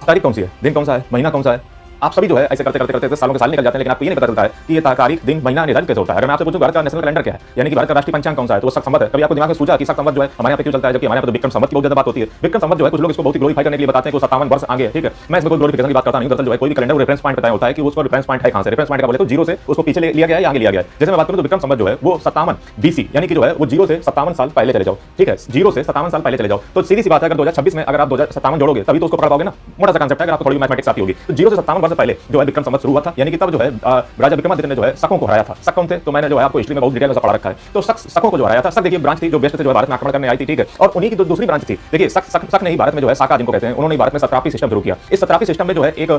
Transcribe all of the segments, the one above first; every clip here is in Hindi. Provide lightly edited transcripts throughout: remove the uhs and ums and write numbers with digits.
तारीख कौन सी है, दिन कौन सा है, महीना कौन सा है, आप सभी जो है ऐसे करते करते करते सालों के साल निकल जाते हैं, लेकिन आपको ये नहीं पता चलता है कि ये तारीख, दिन, महीना निर्धारित कैसे होता है। अगर मैं आपसे पूछूं भारत का नेशनल कैलेंडर क्या है, यानी कि भारत का राष्ट्रीय पंचांग कौन सा है, तो वो शक संवत है। कभी आपको दिमाग में सूझा कि शक संवत जो है हमारे यहाँ पे क्यों चलता है, जबकि हमारे यहाँ पे तो विक्रम संवत की बहुत ज्यादा बात होती है। विक्रम संवत जो है कुछ लोग इसको बहुत ही ग्लोरीफाई करने के लिए बताते हैं कि 57 वर्ष आगे है, ठीक है। मैं इसमें कोई ग्लोरीफिकेशन की बात करता नहीं, दरअसल जो है कोई भी कैलेंडर रेफरेंस पॉइंट बताया होता है कि उसका रेफरेंस पॉइंट है कहां से, रेफरेंस पॉइंट का बोले तो जीरो से उसको पीछे लिया गया है या आगे लिया गया है। जैसे मैं बात करूं तो विक्रम संवत जो है वो 57 बीसी, यानी कि जो है वो जीरो से 57 साल पहले चले जाओ, ठीक है, जीरो से 57 साल पहले चले जाओ। तो सीधी सी बात है, अगर 2026 में अगर आप 2057 जोड़ोगे तभी तो उसको पकड़ पाओगे ना। मोटा सा कांसेप्ट है, अगर आपको थोड़ी मैथमेटिक्स आती होगी। तो जीरो से 57 वर्ष पहले जो है विक्रम संवत शुरू हुआ था, यानी कि तब जो है राजा विक्रमादित्य ने जो है शकों को हराया था। शक कौन थे, तो मैंने जो है आपको हिस्ट्री में बहुत डिटेल में पढ़ा रखा है। तो शकों को जो हराया था, शक देखिए ब्रांच थी जो वेस्ट से जो भारत में आक्रमण करने आई थी, ठीक है। और उन्हीं की दूसरी ब्रांच थी, देखिए शक ने ही भारत में जो है साका जिनको कहते हैं, उन्होंने भारत में सत्रापी सिस्टम शुरू किया। इस सत्रापी सिस्टम में जो है एक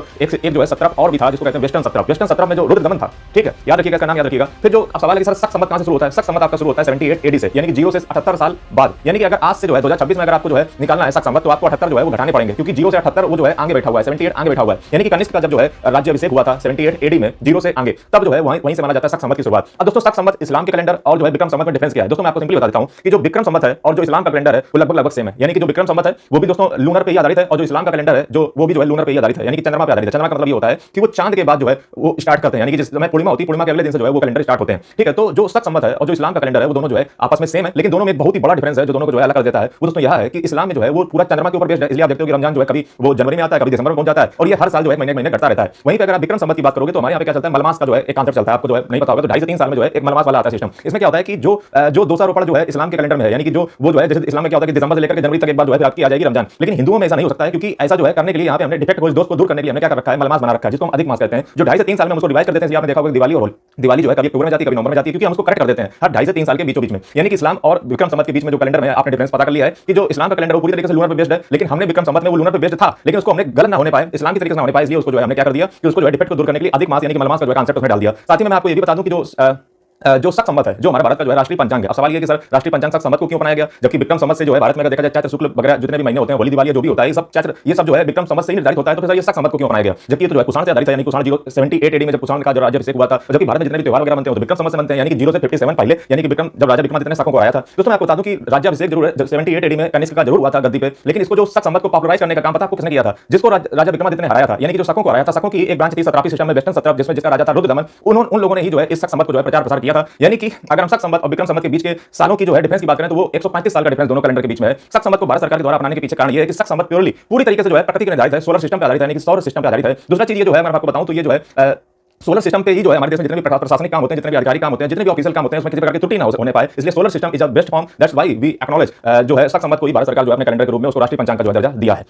जो है सत्रप और भी था जिसको कहते हैं वेस्टर्न सत्रप। वेस्टर्न सत्रप में जो रुद्र दमन था, ठीक है, याद रखिएगा, इसका नाम याद रखिएगा। फिर जो अब सवाल है कि सर शक संवत कहां से शुरू होता है, शक संवत आपका शुरू होता है 78 एडी से, यानी कि जीरो से 78 साल बाद। यानी कि अगर आज से जो है 2026 में अगर आपको जो है निकालना है शक संवत, तो आपको 78 जो है वो घटाने पड़ेंगे, क्योंकि जीरो से 78 वो जो है आगे बैठा हुआ है, 78 आगे बैठा हुआ है। यानी कि कनिष्क का जब जो है राज्याभिषेक हुआ था 78 एडी में, जीरो से आगे, तब जो है वहीं से माना जाता है शक संवत की शुरुआत। अब दोस्तों शक संवत इस्लाम के कैलेंडर और जो है विक्रम संवत में डिफरेंस क्या है, दोस्तों मैं आपको सिंपली बता देता हूं कि जो विक्रम संवत है और जो इस्लाम का कैलेंडर है वो लगभग सेम है। यानी कि जो विक्रम संवत है वो भी दोस्तों लूनर पे ही आधारित है, और जो इस्लाम का कैलेंडर है जो वो भी जो है लूनर पे ही आधारित है, यानी कि चंद्रमा पे आधारित है। चंद्रमा का मतलब ये होता है कि वो चांद के बाद जो है वो स्टार्ट करते हैं, यानी कि जिस समय पूर्णिमा होती है, पूर्णिमा के अगले दिन से जो है वो कैलेंडर स्टार्ट होते हैं, ठीक है। तो जो शक संवत है और जो इस्लाम का कैलेंडर है वो दोनों जो है आपस में सेम है, लेकिन दोनों में एक बहुत ही बड़ा डिफरेंस है जो दोनों को जो है अलग कर देता है। वो दोस्तों यह है कि इस्लाम में जो है वो पूरा चंद्रमा के ऊपर बेस्ड है, इसलिए आप देखते हो कि रमजान जो है कभी वो जनवरी में आता है, कभी दिसंबर में पहुंच जाता है, और ये हर साल जो है महीने महीने घटता रहता है। वहीं पे अगर आप विक्रम संवत की बात करोगे तो हमारे यहाँ पे क्या चलता है, मलमास का जो है एक कांसेप्ट चलता है, आपको जो है नहीं पता होगा, तो 2.5 से 3 साल में जो है एक मलमास वाला आता है सिस्टम। इसमें क्या होता है कि जो दोषारोपण जो है इस्लाम के कैलेंडर में है, यानी कि जो वो जो है जैसे इस्लाम में क्या होता है कि दिसंबर से लेकर के जनवरी तक एक बार जो है आपकी आ जाएगी रमजान, लेकिन हिंदुओं में ऐसा नहीं हो सकता है, क्योंकि ऐसा जो है करने के लिए यहाँ पे हमने डिफेक्ट दोष को दूर करने के लिए हमने क्या कर रखा है, मलमास बना रखा है, जिसको हम अधिक मास कहते हैं, जो 2.5 से 3 साल में हम उसको डिवाइड कर देते हैं। आपने देखा होगा दिवाली और दिवाली जो है कभी अक्टूबर में जाती है, कभी नवंबर में जाती है, क्योंकि हम उसको करेक्ट कर देते हैं हर 2.5 से 3 साल के बीच में। यानी कि इस्लाम और विक्रम संवत के बीच में जो कैलेंडर है आपने डिफरेंस पता कर लिया है कि जो इस्लाम का कैलेंडर वो पूरी तरीके से लूनर पे बेस्ड है, लेकिन हमने विक्रम संवत में वो लूनर पे बेस्ड था, लेकिन उसको हमने गलत ना होने पाए, इस्लाम की तरीके से ना होने पाए, इसलिए उसको जो है हमने क्या कर दिया कि उसको जो है डिफेक्ट को दूर करने के लिए अधिक मास यानी कि मलमास का जो कांसेप्ट उसमें डाल दिया। साथ ही में मैं आपको ये भी बता दूं कि जो शक संवत है जो हमारे भारत का जो है राष्ट्रीय पंचांग है। अब सवाल ये कि सर राष्ट्रीय पंचांग शक संवत को क्यों बनाया गया, जबकि विक्रम संवत से जो है भारत में अगर देखा जाए चैत्र शुक्ल वगैरह जितने भी महीने होते हैं, होली दिवाली जो भी होता है, ये सब जो है विक्रम संवत से ही निर्धारित होता है। तो फिर ये शक संवत को क्यों बनाया गया, जबकि ये तो जो है कुषाण से आधारित है, यानी कुषाण 78 एडी में जब कुषाण का जो राज्याभिषेक हुआ था, जबकि भारत में जितने भी त्योहार वगैरह बनते हैं तो विक्रम संवत से बनते हैं, यानी कि जीरो से 57 पहले, यानी कि विक्रम जब राजा विक्रमादित्य ने शकों को हराया था। तो मैं आपको बता दूं कि राज्याभिषेक जरूर 78 एडी में कनिष्क का जरूर हुआ था गद्दी पे, लेकिन इसको जो शक संवत को पॉपुलराइज करने का काम पता आपको किसने किया था, जिसको राजा विक्रमादित्य ने हराया था, यानी कि जो शकों को हराया था। शकों की एक ब्रांच थी सत्रापी सिस्टम में वेस्टर्न सत्रप, जिसका राजा था रुद्र दमन। उन लोगों ने ही जो है इस शक संवत को जो है प्रचार प्रसार किया था। यानी कि अगर हम शक संवत और विक्रम संवत के बीच के सालों की जो है डिफरेंस की बात करें तो वो 135 साल का डिफरेंस दोनों कैलेंडर के बीच में है। शक संवत को भारत सरकार के द्वारा अपनाने के पीछे कारण ये है कि शक संवत प्योरली पूरी तरीके से जो है प्रकृति के आधारित है, सोलर सिस्टम पे आधारित है, यानी कि सौर सिस्टम पे आधारित है। दूसरा चीज ये जो है मैं आपको बताऊं तो ये जो है सोलर सिस्टम पे ही जो है हमारे देश में जितने भी प्रशासनिक काम होते हैं, जितने भी आधिकारिक काम होते हैं, जितने भी ऑफिशियल काम होते हैं, उसमें किसी प्रकार की त्रुटि ना होने पाए, इसलिए solar system is a best form. That's why we acknowledge जो है शक संवत को ही भारत सरकार जो है अपने कैलेंडर के रूप में उसको राष्ट्रीय पंचांग का जो दर्जा दिया है।